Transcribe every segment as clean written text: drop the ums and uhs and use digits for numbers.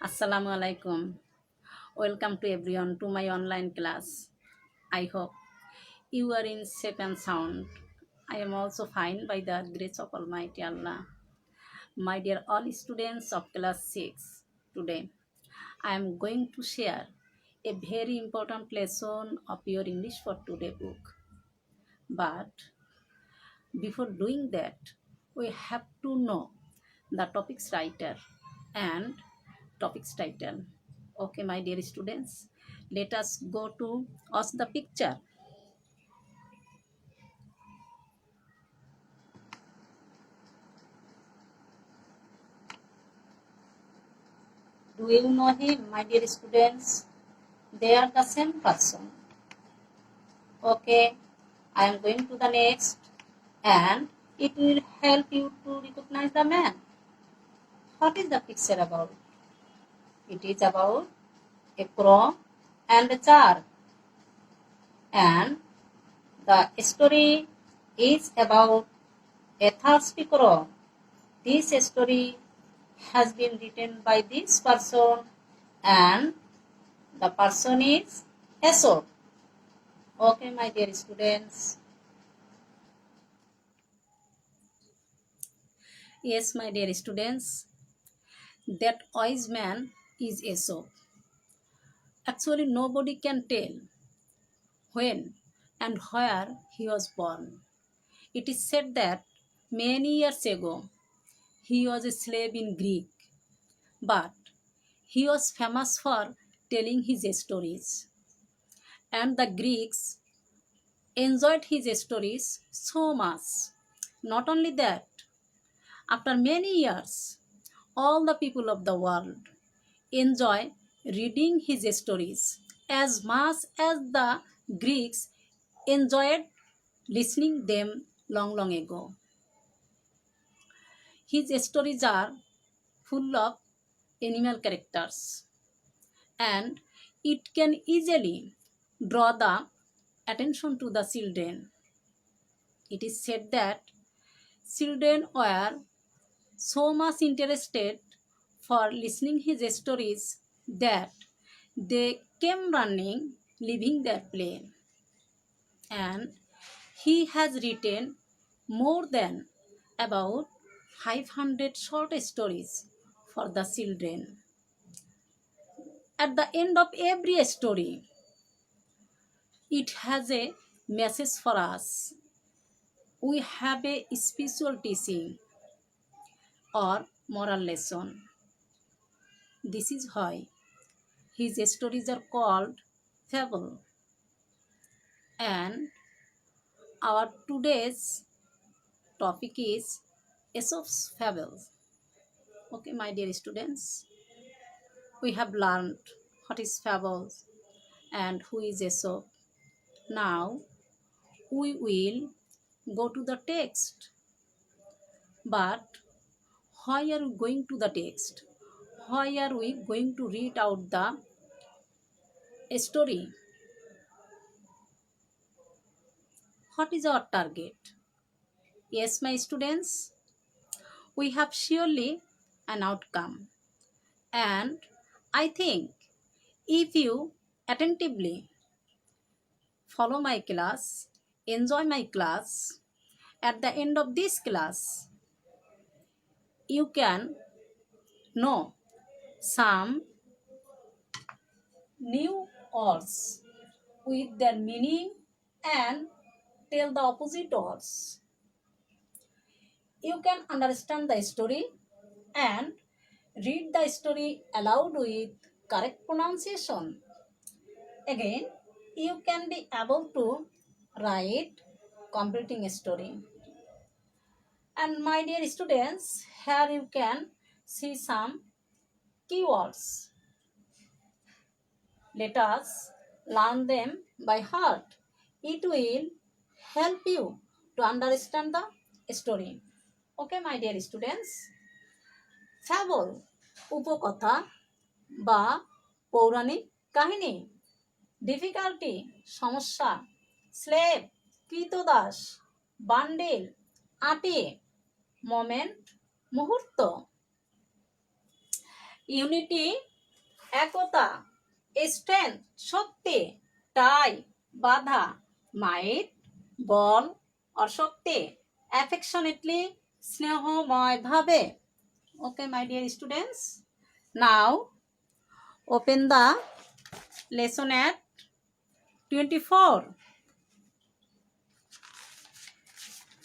Assalamu alaikum. Welcome to everyone to my online class. I hope you are in safe and sound. I am also fine by the grace of Almighty Allah. My dear all students of class 6, today I am going to share a very important lesson of your English for today book. But before doing that, we have to know the topic's writer and topic's title. Okay, my dear students, let us go to watch the picture. Do you know him, my dear students? They are the same person. Okay, I am going to the next and it will help you to recognize the man. What is the picture about? It is about a crow and a jar. And the story is about a thirsty crow. This story has been written by this person and the person is Aesop. Okay, my dear students. Yes, my dear students, that wise man is Aesop. Actually, nobody can tell when and where he was born. It is said that many years ago he was a slave in Greek, but he was famous for telling his stories. And the Greeks enjoyed his stories so much. Not only that, after many years, all the people of the world enjoy reading his stories as much as the Greeks enjoyed listening them long ago. His stories are full of animal characters and it can easily draw the attention to the children. It is said that children were so much interested for listening his stories that they came running, leaving their play. And he has written more than about 500 short stories for the children. At the end of every story, it has a message for us. We have a spiritual teaching or moral lesson. This is why his stories are called fable. And our today's topic is Aesop's fables. Okay, my dear students, we have learned what is fables and who is Aesop. Now we will go to the text. But why are we going to the text? Why are we going to read out the story? What is our target? Yes, my students, we have surely an outcome. And I think if you attentively follow my class, enjoy my class, at the end of this class, you can know some new words with their meaning and tell the opposite words. You can understand the story and read the story aloud with correct pronunciation. Again, you can be able to write completing a story. And my dear students, here you can see some keywords. Let us learn them by heart. It will help you to understand the story. Okay, my dear students. Fable, উপকথা বা পৌরাণিক কাহিনী। Difficulty, সমস্যা। Slave, কৃতদাস। Bundle, আটে। Moment, মুহূর্ত। Unity, একতা, strength শক্তি, টাই বাধা, মাইট বল or Shakti, affectionately স্নেহময় ভাবে। Okay, my dear students, now open the lesson at 24.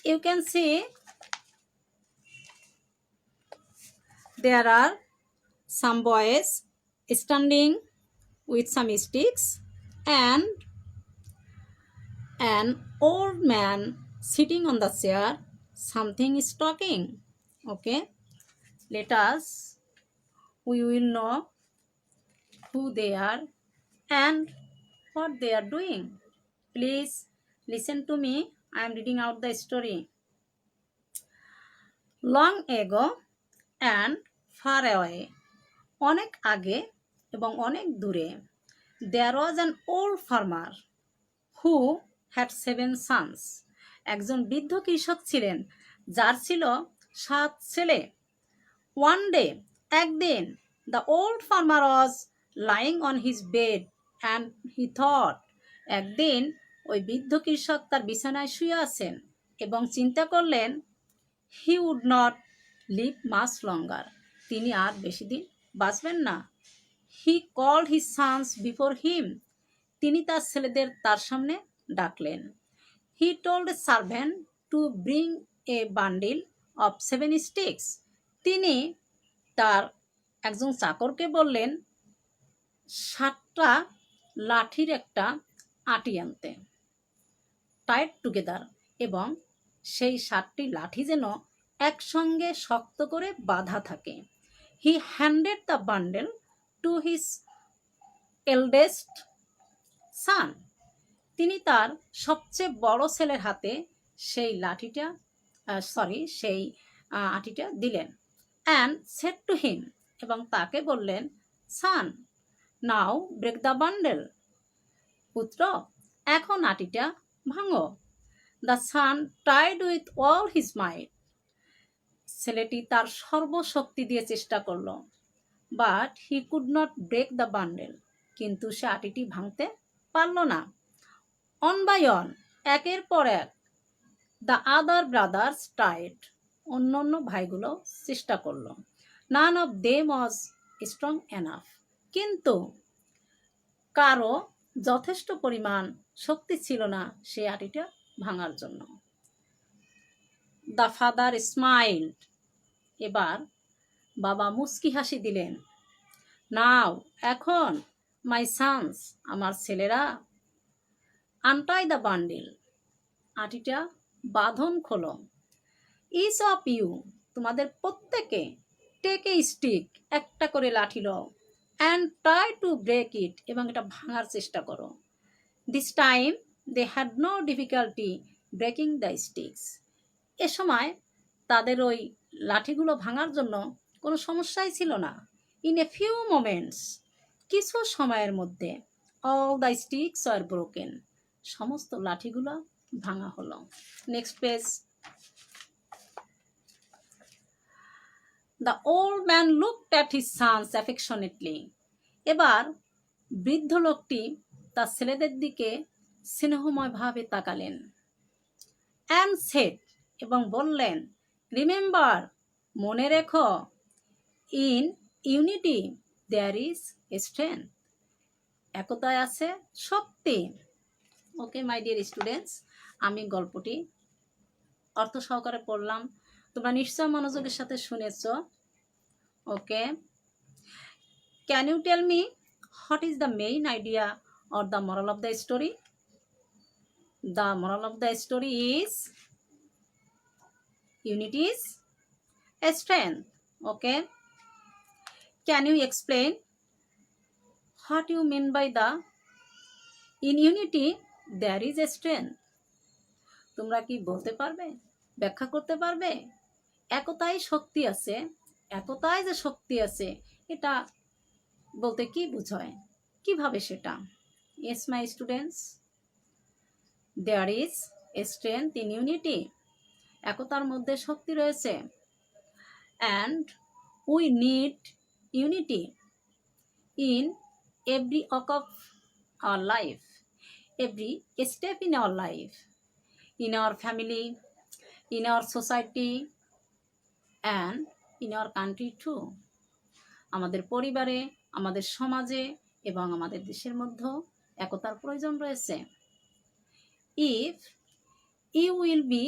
You can see there are some boys standing with some sticks and an old man sitting on the chair. Something is talking. Okay, let us, we will know who they are and what they are doing. Please listen to me. I am reading out the story. Long ago and far away, অনেক আগে এবং অনেক দূরে, there was an old farmer who had 7 sons. একজন বৃদ্ধ কৃষক ছিলেন যার ছিল 7 ছেলে। One day, একদিন, the old farmer was lying on his bed and he thought, একদিন ওই বৃদ্ধ কৃষক তার বিছানায় শুয়ে আছেন এবং চিন্তা করলেন, he would not live much longer, তিনি আর বেশি দিন বাঁচবেন না। He called his sons before him, তিনি তার ছেলেদের তার সামনে ডাকলেন। He told a servant to bring a bundle of 7 sticks, তিনি তার একজন চাকরকে বললেন 7টা লাঠির একটা আটি আনতে, টাইট টুগেদার, এবং সেই 7টি লাঠি যেন একসঙ্গে শক্ত করে বাঁধা থাকে। He handed the bundle to his eldest son, তিনি তার সবচেয়ে বড় ছেলের হাতে সেই আটিটা দিলেন। And said to him, এবং তাকে বললেন, son, now break the bundle, পুত্র এখন আটিটা ভাঙো। The son tried with all his might, ছেলেটি তার সর্বশক্তি দিয়ে চেষ্টা করলো, but he could not break the bundle, কিন্তু সে আটিটি ভাঙতে পারল না। On by on, একের পর এক, the other brothers tried, অন্য ভাইগুলো চেষ্টা করলো। None of them was strong enough, কিন্তু কারো যথেষ্ট পরিমাণ শক্তি ছিল না সেই আটিটা ভাঙার জন্য। The father smiled, এবার বাবা মুচকি হাসি দিলেন। Now, এখন, my sons, আমার ছেলেরা, untie the bundle, আটিটা বাঁধন খোলো। Each of you, তোমাদের প্রত্যেকে, take a stick, একটা করে লাঠি লও, and try to break it, এবং এটা ভাঙার চেষ্টা করো। This time they had no difficulty breaking the sticks, এ সময় তাদের ওই লাঠিগুলো ভাঙার জন্য কোনো সমস্যাই ছিল না। In a few moments, কিছু সময়ের মধ্যে, all the sticks were broken, সমস্ত লাঠিগুলো ভাঙা হলো। Next page. The old man looked at his sons affectionately, এবার বৃদ্ধ লোকটি তার ছেলেদের দিকে স্নেহময়ভাবে তাকালেন। And said, এবং বললেন, remember, মনে রেখো, in unity there is strength, একতায় আছে শক্তি। ওকে মাই ডিয়ার স্টুডেন্টস, আমি গল্পটি অর্থ সহকারে পড়লাম, তোমরা নিশ্চয় মনোযোগের সাথে শুনেছ। Okay, can you tell me what is the main idea or the moral of the story? The moral of the story is unity is a strength. Okay, can you explain what you mean by the in unity there is a strength? তোমরা কি বলতে পারবে, ব্যাখ্যা করতে পারবে? একতায় শক্তি আছে, একতায় যে শক্তি আছে এটা বলতে কি বোঝায়, কিভাবে সেটা? Yes, my students, there is a strength in unity, একতার মধ্যে শক্তি রয়েছে। And we need unity, in every walk of our life, every step in our life, in our family, in our society, and in our country too. আমাদের পরিবারে, আমাদের সমাজে এবং আমাদের দেশের মধ্যে একতার প্রয়োজন রয়েছে। If you will be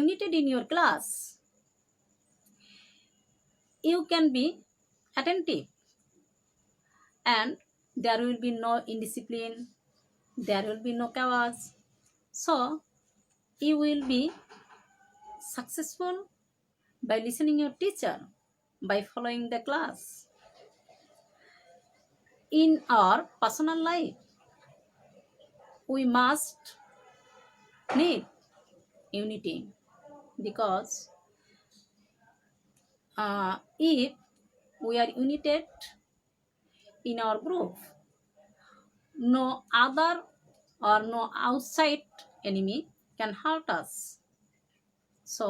united in your class, you can be attentive, and there will be no indiscipline, there will be no chaos. So you will be successful by listening your teacher, by following the class. In our personal life, we must need unity, because if we are united in our group, no other or no outside enemy can hurt us. So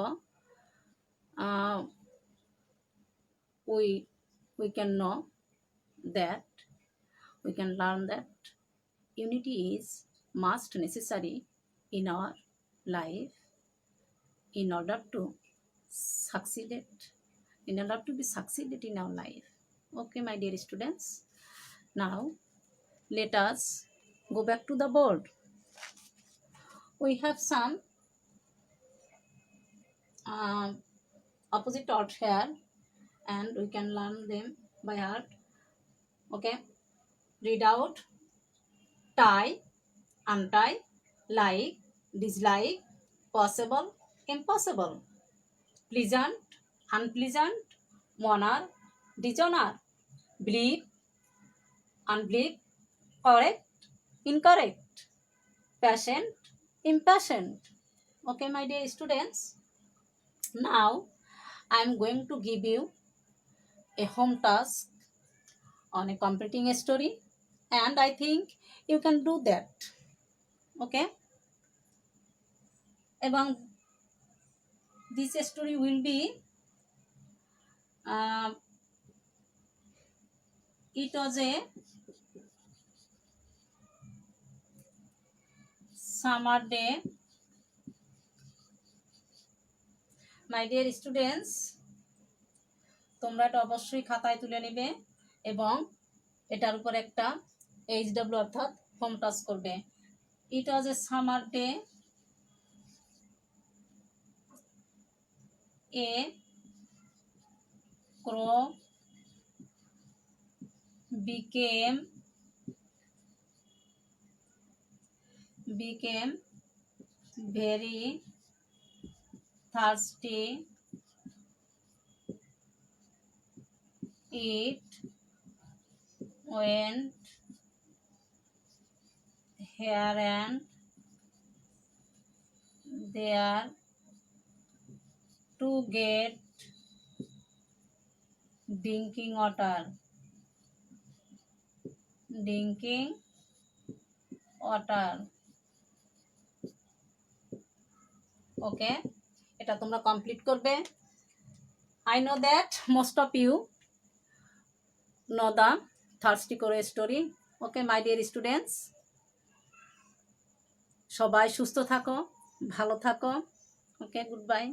we can know that, we can learn that unity is must necessary in our life in order to be succeeded in our life. Okay, my dear students, now let us go back to the board. We have some opposite thoughts here, and we can learn them by heart. Okay, read out: tie, untie, like, dislike, possible, impossible, pleasant, unpleasant, honor, dishonor, believe, unbelieve, correct, incorrect, patient, impatient. Okay, my dear students, now I am going to give you a home task on a completing a story, and I think you can do that. Okay, এবং this story will be it was a summer day. My dear students, তোমরা এটা অবশ্যই খাতায় তুলে নেবে এবং এটার উপর একটা HW অর্থাৎ হোম টাস্ক করবে। It was a summer day. A crow became very thirsty. It went here and there to get drinking water. Okay, এটা তোমরা কমপ্লিট করবে। I know that most of you know the thirsty crow story. Okay, my dear students, সবাই সুস্থ থাকো, ভালো থাকো। Okay, goodbye.